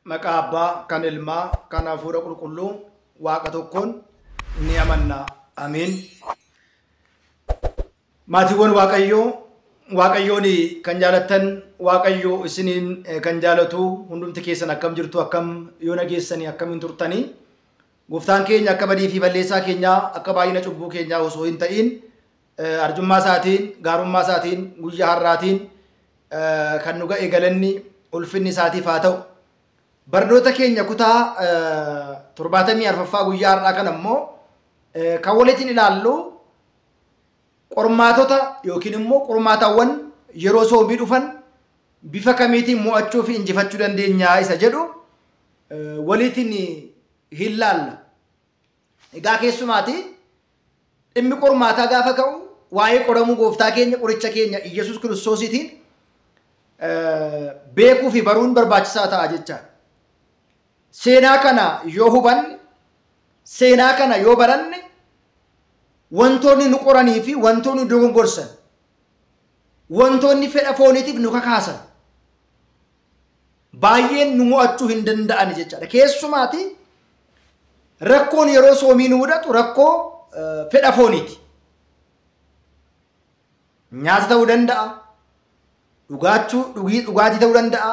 Maqaa kan ilmaa kan hafuura qulqulluu waaqa tokkoon ni amanna. Amiin. Maatiiwwan waaqayyoon kan jaalattan waaqayyoo isiniin kan jaalatu hundumti keessan akkam jirtu akkam yoo nageessanii akkamiin turtanii gooftaan keenya akka badii fi balleessaa keenyaa akka baay'ina cubbuu keenyaa osoo hin ta'in arjummaa isaatiin gaarummaa isaatiin guyyaa har'aatiin kan nu ga'e galanni ulfinni isaatiif haa ta'u. Barnoota keenya kutaa 74ffaa guyyaa har'aa kan ammoo kan waliin ilaallu qormaatota yookiin immoo qormaatawwan yeroo soomii dhufan bifa kamiitiin mo'achuu fi injifachuu dandeenya isa jedhu waliin ilaalla. Egaa keessumaati dhimmi qormaataa gaafa ka'u waa'ee qoramuu gooftaa keenya qoricha keenya Iyyasuus Kiristoosiitiin beekuu fi baruun barbaachisaa ta'a jecha. Seenaa kana yoo hubanne, seenaa kana yoo baranne, wantoonni nu qoranii fi wantoonni nu dogongorsan, wantoonni fedha fooniitiif nu kakaasan baay'een nu mo'achuu hin danda'an jechaadha. Keessumaati rakkoon yeroo soomii nu mudatu rakkoo fedha fooniiti. Nyaata ta'uu danda'a, dhugaatii ta'uu danda'a,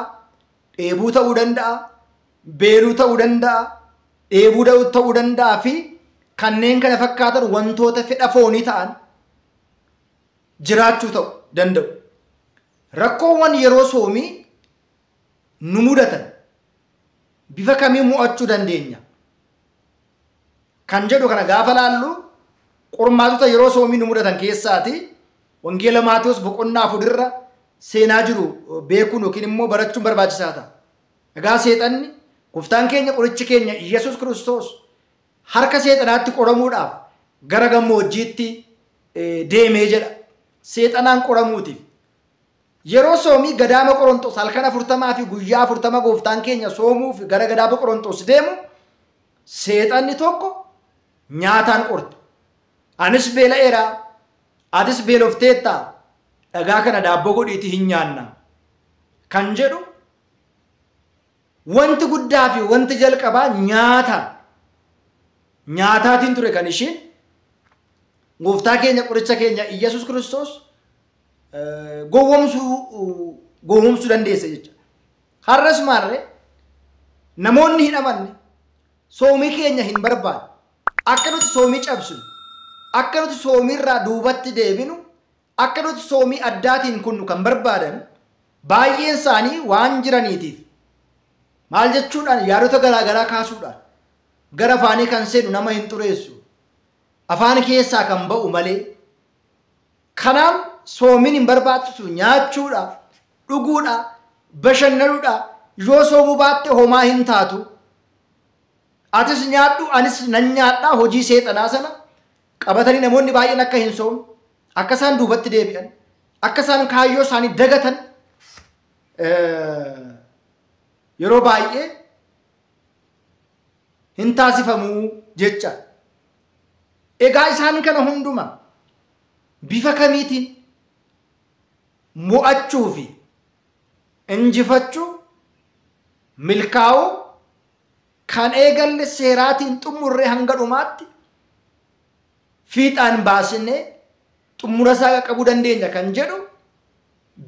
dheebuu ta'uu danda'a, beeluu ta'uu danda'a, dheebuu ta'uu danda'a fi kanneen kana fakkaatan wantoota fedha foonii ta'an jiraachuu ta'uu danda'u. Rakkoowwan yeroo soomii nu mudatan bifa kamiin mo'achuu dandeenya kan jedhu kana gaafa laallu qormaatota yeroo soomii nu mudatan keessaati wangeela Maatewos boqonnaa 4 irra seenaa jiru beekuun yookiin immoo barachuun barbaachisaa ta'a. Egaa seexanni gooftaan keenya qorichi keenya Iyyasuus Kiristoos harka seexanaatti qoramuudhaaf gara gammoojjiitti deemee jedha. Seexanaan qoramuutiif yeroo soomii gadaama Qorontos halkan 40 fi guyyaa 40 gooftaan keenya soomuuf gara gadaama Qorontos deemu seexanni tokko nyaataan qorte. Anis beela'eera, atis beelofteetta, dhagaa kana daabboo godhiitii hin nyaanna kan jedhu wanti guddaa fi wanti jalqabaa nyaataatiin ture kan ishiin gooftaa keenya qoricha keenya Iyyasuus Kiristoos gowwoomsuu dandeesse jecha. Har'as maarree namoonni hin amanne soomii keenya hin barbaadu. Akka nuti soomii cabsinu, akka nuti soomiirraa duubatti deebinu, akka nuti soomii addaatiin kunnu kan barbaadan baay'een isaanii waan jiraniitiif maal jechuudhaan yaadota garaagaraa kaasuudhaan gara afaanii kan seenu nama hin xureessu. Afaan keessaa kan ba'u malee. Kanaaf soomiin hin barbaachisu nyaachuudha, dhuguudha, bashannanuudha. Yoo soomuu baatte homaa hin taatu. Atis nyaadhu anis nan nyaadhaa hojii seexanaa sana qabatanii namoonni baay'een akka hin soomne, akka isaan duubatti deebi'an, akka isaan kaayyoo isaanii dagatan yeroo baay'ee hin taasifamuu jecha. Egaa isaan kana hunduma bifa kamiitiin mo'achuu fi injifachuu milkaa'uu kan eegalle seeraatiin xumurree hanga dhumaatti fiixaan baasnee xumura isaa qaqqabuu dandeenya kan jedhu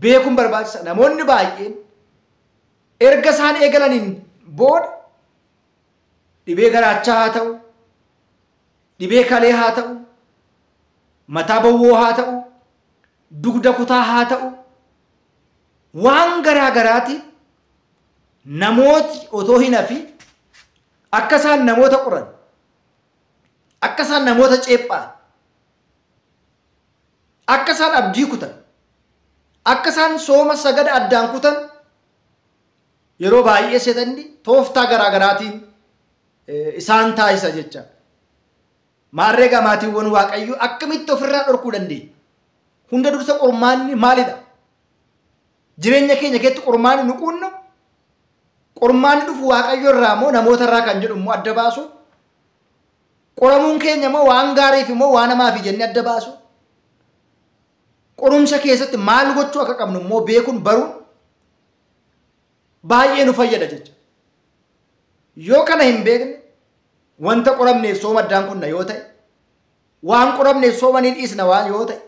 beekuun barbaachisa. Namoonni baay'een erga isaan eegalaniin booda dhibee garaachaa haa ta'u, dhibee kalee haa ta'u, mataa bowwoo haa ta'u, dugda kutaa haa ta'u, waan garaagaraatiin namooti otoo hin hafi akka isaan namoota qoran, akka isaan namoota ceephaan, akka isaan abdii kutan, akka isaan sooma sagada addaan kutan yeroo baay'ee seexanni tooftaa garaagaraatiin isaan taasisa jecha. Maarree maatiiwwan waaqayyoo akkamitti ofirraa dhorkuu dandeenya? Hunda dursa qormaanni maalidha? Jireenya keenya keessatti qormaanni nu quunna. qormaan dhufu waaqayyo irraa moo namoota irraa kan jedhu immoo adda baasu qoramuun keenya moo waan gaariif immoo waan hamaaf jennee adda baasu qorumsa keessatti maal gochuu akka qabnu immoo beekuun baruun baay'ee nu fayyada jecha yoo kana hin beekne wanta qoramneef sooma addaan kunna yoo ta'e waan qoramneef sooma niin dhiisna waan yoo ta'e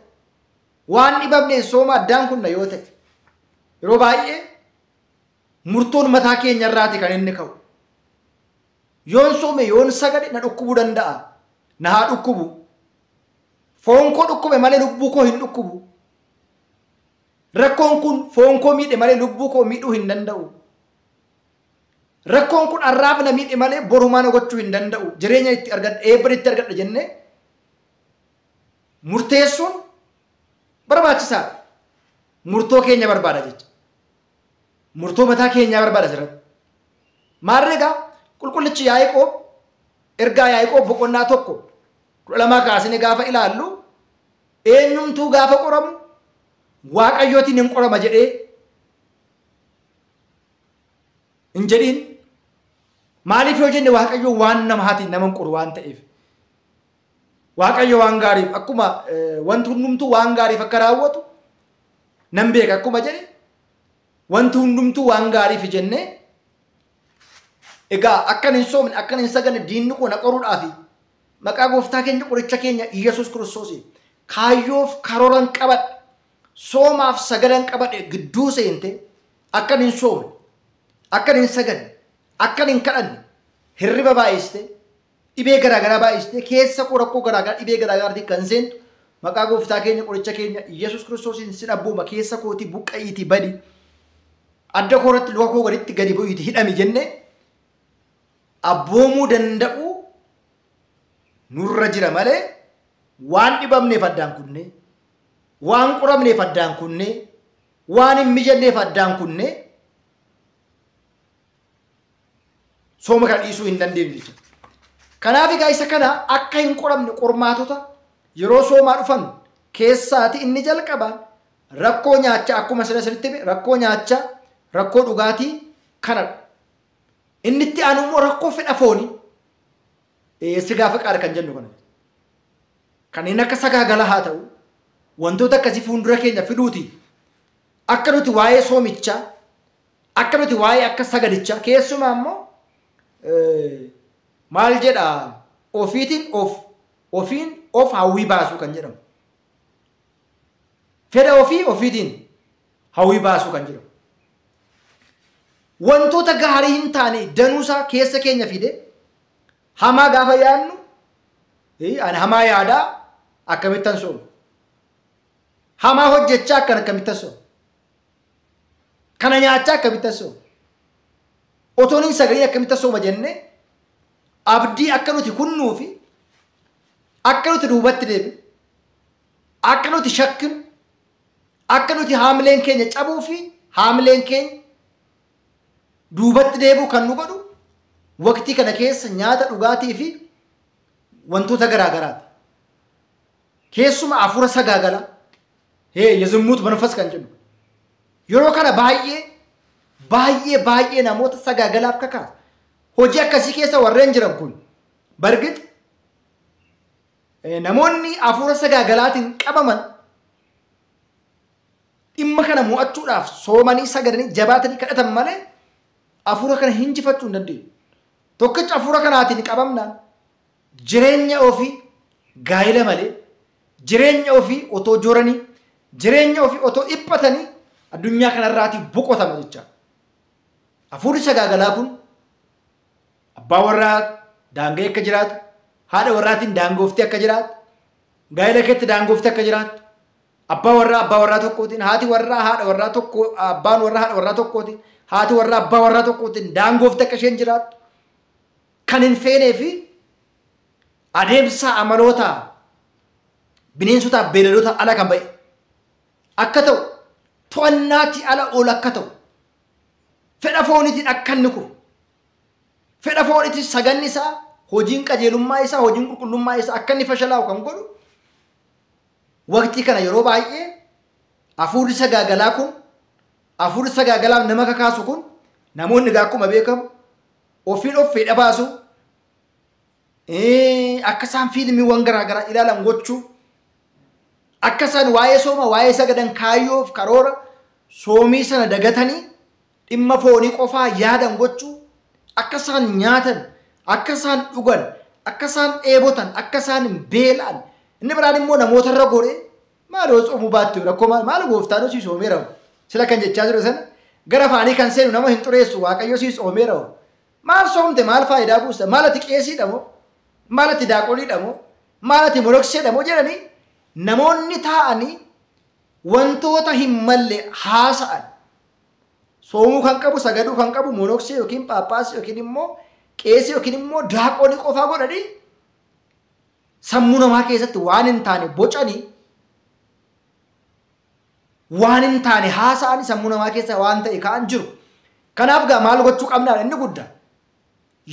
waan dhibamneef sooma addaan kunna yoo ta'e yeroo baay'ee murtoon mataa keenya irraati kan inni ka'u yoon soome yoon sagade na dhukkubuu danda'a na haa dhukkubu foon koo dhukkube malee lubbuu koo hin dhukkubu rakkoon kun foon koo miidhe malee lubbuu koo miidhuu hin danda'u rakkoon kun arraaf na miidhe malee borumaa na gochuu hin danda'u jireenya itti argadha eebba itti argadha jennee murteessuun barbaachisaadha murtoo keenya barbaada jecha murtoo mataa keenyaa barbaada sirratti maarreegaa qulqullichi Yaaqoob ergaa Yaaqoob boqonnaa 1:12 kaasine gaafa ilaallu eenyumtuu gaafa qoramu waaqayyootiin hin qorama jedhee hin jedhin maaliif yoo jenne waaqayyo waan namaatiin nama qoru waan ta'eef waaqayyo waan gaariif akkuma wanti hundumtuu waan gaariif akka raawwatu nan beeka akkuma jedhe wanti hundumtuu waan gaariif jenne egaa akkan hin soomne akkan hin saganne diinni koo na qoruudhaaf maqaa gooftaa keenya qoricha keenya Yesuus Kiristoos kaayyoof karooran qabadhe soomaaf sagadan qabadhe gidduu seente akkan hin soomne akkan hin saganne akkan hin kadhanne hirriba baay'iste dhibee garaagaraa baay'iste keessa koo rakkoo garaagaraa dhibee garaagaraatiin kan seentu maqaa gooftaa keenya qoricha keenya Yesuus Kiristoosiin sin abbooma keessa kootii buqqa'iitii badi adda kooratti luka koo gaditti gadi bu'iitii hidhami jenne abboomuu danda'u nurra jira malee waan dhibamneef addaan kunne waan qoramneef addaan kunne waan hin mijanneef addaan kunne sooma kan dhiisuu hin dandeenyu jechuudha. Kanaaf egaa isa kana akka hin qoramne qormaatota yeroo soomaa dhufan keessaati inni jalqabaan rakkoo nyaachaa akkuma sirriitti rakkoo nyaachaa rakkoo dhugaatii kanadha. Inni itti aanu immoo rakkoo fedha foonii sigaa faqaadha kan jennu kana. Kanneen akka sagaagalaa haa ta'u wantoota akkasii fuuldura keenya fiduuti akka nuti waa'ee soomichaa akka nuti waa'ee akka sagadichaa keessumaa immoo maal jedha ofiin of hawwii baasuu kan jedhamu fedha ofiitiin hawwii baasuu kan jedhamu wantoota gaarii hin taane danuusaa keessa keenya fide hamaa gaafa yaadnu ani hamaa yaadaa akkamittan soomu hamaa hojjechaa akkamittan soomu kana nyaachaa akkamittan soomu otoon hin sagalee akkamittan sooma jenne abdii akka nuti kunnuu fi akka nuti duubatti deebinu akka nuti shakkinu akka nuti haamileen keenya cabuu fi haamileen keenya duubatti deebuu kan nu godhu waqtii kana keessa nyaata dhugaatii fi wantoota garaagaraati. Keessuma afura sagaagala yazummuut manfas kan jennu yeroo kana baay'ee namoota sagaagalaaf kakaasa hojii akkasii keessa warreen jiran kun bargit namoonni afura sagaagalaatiin qabaman dhimma kana mo'achuudhaaf soomanii sagadanii jabaatanii kadhatan malee afura kana hinjifachuu hin dandeenyu. Tokkicha afura kanaatiin qabamnaan jireenya ofii gaa'ila malee jireenya ofii otoo jooranii jireenya ofii otoo dhiphatanii addunyaa kanarraatii boqotama jecha. Afurri sagaagalaa kun abbaa warraa daangee akka jiraatu haadha warraatiin daangooftee akka jiraatu gaa'ila keetti daangooftee akka jiraatu abbaa warraa tokkootiin haati warraa haadha warraa tokko abbaan warraa haadha warraa tokkootiin haati warraa abbaa warraa tokkootiin daangooftee akka isheen jiraattu kan hin feenee fi adeemsa amaloota bineensotaaf beelladoota ala kan ba'e akka ta'u to'annaatti ala oolu akka ta'u fedha fooniitiin akka inni kuru fedha fooniitiin saganni isaa hojiin qajeelummaa isaa hojiin qulqullummaa isaa akka inni fashalaa'u kan godhu waqtii kana yeroo baay'ee afurri sagaagalaa kun afurri sagaagalaaf nama kakaasu kun namoonni gaa akkuma beekamu ofiin of fedha baasu akka isaan fiilmiiwwan garaagaraa ilaalan gochuu akka isaan waa'ee sooma waa'ee sagadan kaayyoof karoora soomii sana dagatanii dhimma foonii qofaa yaadan gochuu akka isaan nyaatan akka isaan dhugan akka isaan dheebotan akka isaan beelaan inni biraan immoo namoota irra godhe maal soomuu baattu rakkoo maal gooftaan si soomeera sila kan jechaa jiru sana gara afaanii kan seenu nama hin xureessu waaqayyo si soomeera maal soomte maal faayidaa buusta maal ati qeesiidha moo maal ati daaqoliidha moo maal ati morokseedha moo jedhanii namoonni taa'anii wantoota hin malle haasa'an soomuu kan qabu sagaduu kan qabu monoksee yookiin paappaasii yookiin immoo qeesii yookiin immoo daaqolii qofaa godhanii sammuu namaa keessatti waan hin taane bocanii waan hin taane haasa'anii sammuu namaa keessa waan ta'e ka'an jiru. Kanaaf gaa maal gochuu qabnaan inni guddaa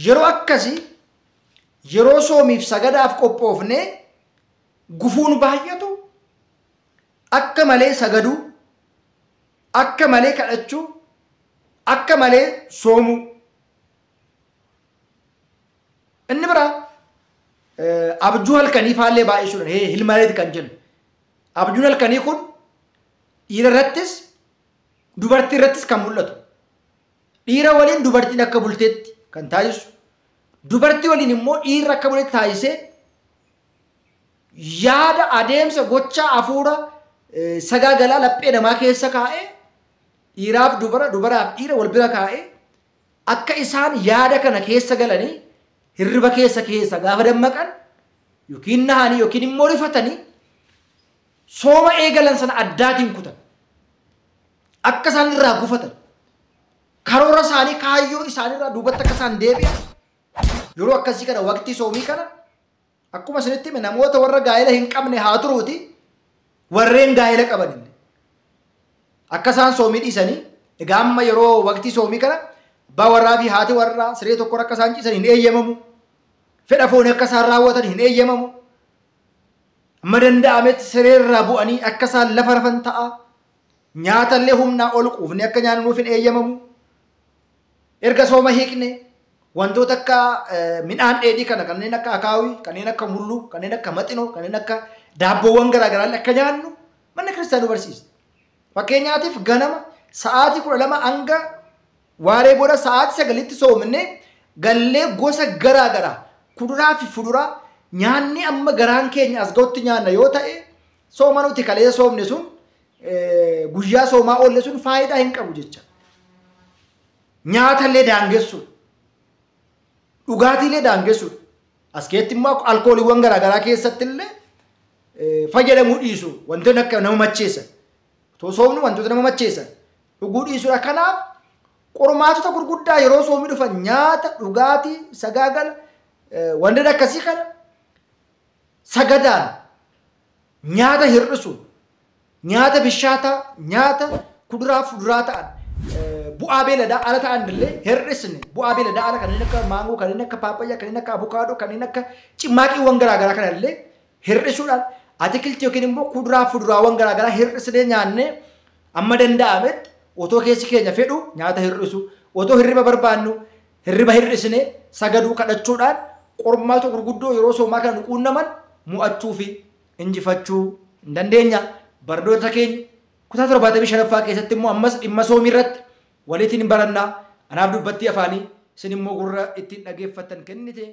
yeroo akkasii yeroo soomiif sagadaaf qophoofnee gufuun baay'atu akka malee sagaduu akka malee kadhachuu akka malee soomuu inni biraa abjuu halkanii faallee baay'isuudhaan hilmaleeti kan jennu abjuun halkanii kun dhiira irrattis dubartii irrattis kan mul'atu dhiira waliin dubartiin akka bulteetti kan taasisu dubartii waliin immoo dhiirri akka buleetti taasisee yaada adeemsa gochaa hafuura sagaagalaa laphee namaa keessa kaa'ee dhiiraaf dubaraaf dhiira wal bira kaa'ee akka isaan yaada kana keessa galanii hirriba keessa gaafa dammaqan yookiin nahanii yookiin immoo rifatanii sooma eegalan sana addaatiin kutan akka isaan irraa gufatan karoora isaanii kaayyoo isaaniirraa duubatti akka isaan deebi'an yeroo akkasii kana waqtii soomii kana akkuma isinitti hime namoota warra gaa'ela hin qabne haa turuuti warreen gaa'ela qaban akka isaan soomii dhiisanii egaa amma yeroo waqtii soomii kana abbaa warraa fi haati warraa siree tokko akka isaan ciisan hin eeyyamamu fedha foonii akka isaan raawwatan hin eeyyamamu amma danda'ametti siree irraa bu'anii akka isaan lafa rafan ta'a nyaatallee humnaa ol quufne akka nyaannuuf hin eeyyamamu erga sooma hiikne wantoota akka midhaan dheedhii kana kanneen akka akaawii kanneen akka mulluu kanneen akka maxinoo kanneen akka daabboowwan garaagaraa akka nyaannu manni kiristaanuu barsiisa. Fakkeenyaatiif ganama sa'aatii 12 hanga waaree booda sa'aatii 9tti soomne gallee gosa garaagaraa kuduraa fi fuduraa nyaanni amma garaan keenya as ga'utti nyaanna yoo ta'e sooma nuti kalee soomne sun guyyaa soomaa oolle sun faayidaa hin qabu jecha. Nyaatallee daangessu dhugaatiilee daangessu as keessatti immoo alkooliiwwan garaagaraa keessatti illee fayyadamuu dhiisu wantoonni akka nama macheessan soomni wantoota nama macheessan dhuguu dhiisuudha. Kanaaf qormaatota gurguddaa yeroo soomii dhufan nyaata dhugaatii sagaagala wantoota akkasii kana sagadaan nyaata hir'isuun nyaata bishaataa nyaata kuduraa fuduraa ta'an bu'aa beeladaa ala ta'an illee hir'isne bu'aa beeladaa ala kanneen akka maangoo kanneen akka paapayyaa kanneen akka abukaadoo kanneen akka cimmaaqiiwwan garaagaraa kana illee hir'isuudhaan atikiltii yookiin immoo kuduraa fuduraawwan garaagaraa hir'isnee nyaannee amma danda'ametti otoo keessi keenya fedhu nyaata hir'isu otoo hirriba barbaannu hirriba hir'isnee sagaduu kadhachuudhaan qormaata gurguddoo yeroo soomaa kana quunnaman mo'achuu fi injifachuu hin dandeenya. Barnoota keenya kutaa 75ffaa keessatti immoo ammas dhimma soomii irratti walitti hin barannaa. Anaaf dubbattii afaanii isin immoo gurra ittiin dhageeffattan kennite.